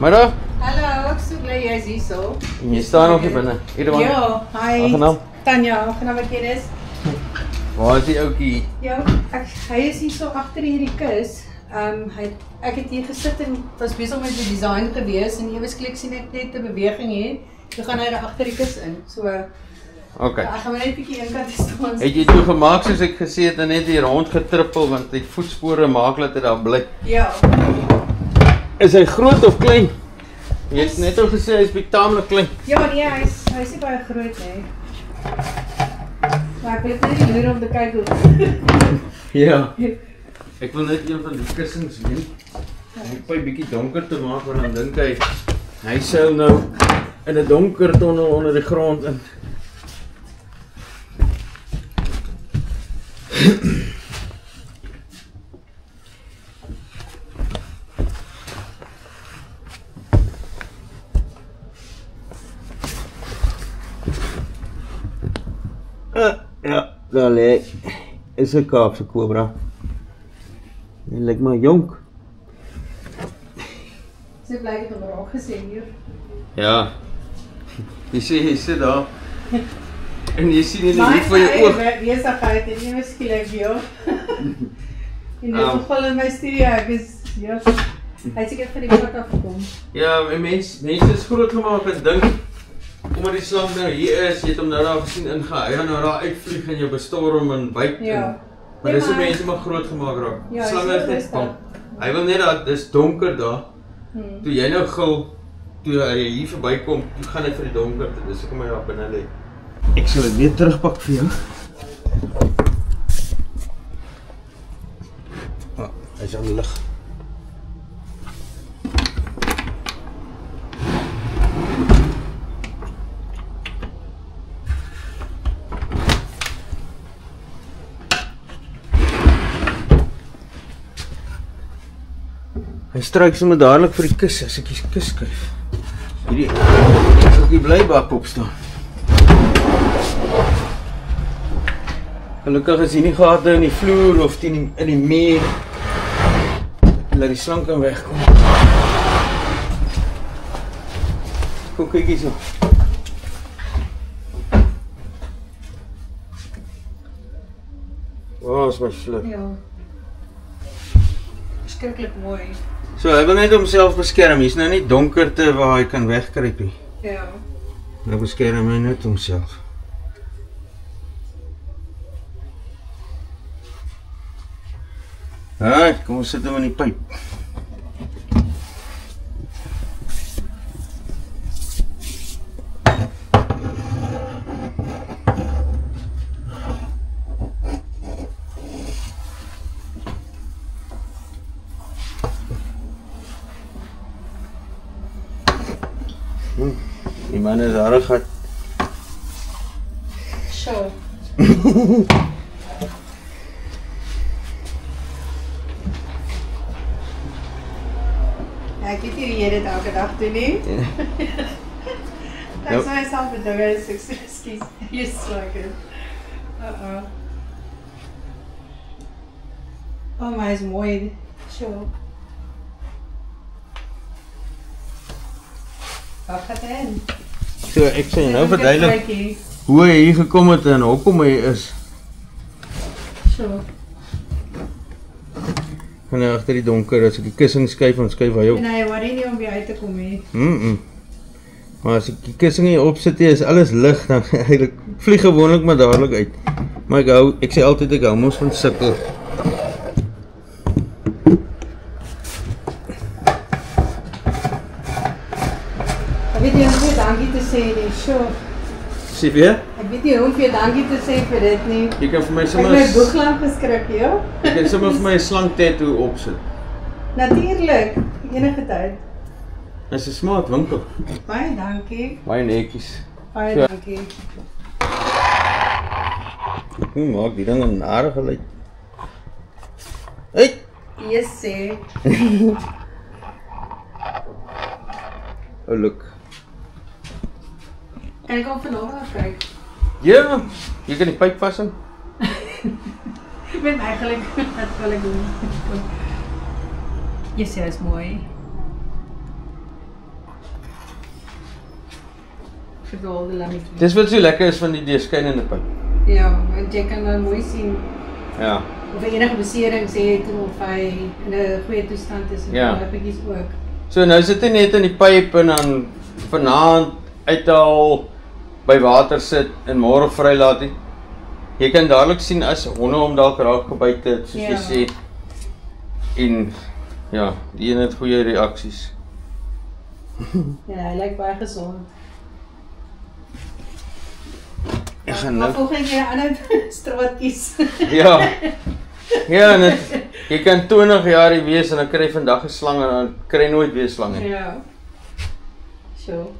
Middag. Hallo, ek so bly jy is hier so. En jy staan nog hier binne. Ja, hi. Aangenaam. Tanya, aangenaam wat jy is. Waar is die ouetjie? Ja, hy is hier so agter hierdie kus. Ek het hier gesit en was besig met die design gewees en ewe skielik sien ek net 'n beweging hier. Toe gaan hy daar agter die kus in. So Okay. ek gaan maar net 'n bietjie eenkant staan. Het jy toe gemaak soos ek gesê het en net hier rond getrippel want die voetspore maak dat hy daar bly. Ja. Is hy groot of klein? Jy het net al gesê hy's taamlik klein. Ja, nee, hy's nie baie groot nie. Maar ek wil net loer om te kyk hoe. Ja. Ek wil net een van die kussings neem. Ek probeer bietjie donker te maak want dan dink hy seil nou in 'n donker tonnel onder die grond in. Ja, daar lê is 'n Kaapse kobra. Hy lyk maar jonk. Sy bly het hom raak gesien hier. Ja. Jy sê hy sit daar. En jy sien nie net vir jou oog. Maar besigheid en nie skielik jou. En dit geval in my studio, ek is ja. Hy het seker van die pad af gekom. Ja, mense is groot gemaak en dink omdat die slang nou hier is, jy het hom nou daar gesien ingegaan. Hy gaan nou daar uitvlieg en jou bestorm en byt. Ja. Maar dis hoe mense maar groot gemaak raak. Ja, slange is net bang. Hy wil net dat dis donker daar. Toe jy nou gil, toe hy hier verbykom, toe gaan hy vir die donker. Dis hoekom hy daar binne lê. Ek sal dit weer terugpak vir jou. Hy's aan die lig. Hy stryk sommer dadelik vir die kus as ek die kus skuif. Hierdie ek sal die blybak opstaan. Gelukkig is hier nie gate in die vloer of in die muur. Laat die slang kan wegkom. Kom kyk hier so. Waar is my slip? Ja. Verskriklik mooi. So, hy wil net homself beskerm. Hier's nou nie donkerte waar hy kan wegkruip nie. Ja. Nou beskerm hy net homself. Right, kom ons sit hom in die pyp. Die man is aardig gehad. Sure. Ek weet nie wie jy dit elke dag doen nie. Ek sê myself met dinge is excuse. Yes, like it. Oh, maar is mooi. Sure. Wat gaat erin? So, ek sê nou verduidelik hoe hy hier gekom het en hoekom hy is. So. Gaan hy agter die donker, as ek die kussing skuif, dan skuif hy op. En hy worry nie om weer uit te kom nie. Maar as ek die kussing hier opsit, is alles lig, dan hy vlieg gewoonlik maar dadelik uit. Maar ek sê altyd ek hou mos van sukkel. Ek weet nie hoeveel dankie te sê nie, sure. Sê weer? Ek weet nie hoeveel dankie te sê vir dit nie. Jy kan vir my sommer... Ek het my boeklamp geskrik, ja. Jy kan sommer vir my 'n slang tattoo opsit. Natuurlik, enige tyd. Dis 'n smart winkel. Baie dankie. Baie netjies. Baie dankie. Maak die ding 'n nare geluid. Hey! Yes, sê. Oh, look. Kan ek hom vanavond afkyk? Ja, jy kan die pyp vashou. Ek weet eigenlijk wat wil ek doen. Yes, ja, is mooi. verdwaalde lammetjie. Dis wat so lekker is van die deurskynende pyp. Ja, want jy kan dan mooi sien Ja. of hy enige beserings het of hy in 'n goeie toestand is en Ja. lappies ook. So nou sit hy net in die pyp en dan vanaand uithaal, by water sit en môre vrylaat hy. Jy kan dadelik sien as honde hom dalk raak gebyt het, soos jy sê. En ja, die een het goeie reaksies. Ja, hy lyk baie gesond. Ek gaan nou. Volgende keer 'n ander straat kies. Ja. Ja, en jy kan 20 jaar wees en dan kry jy vandag 'n slang en dan kry jy nooit weer slange. Ja. So.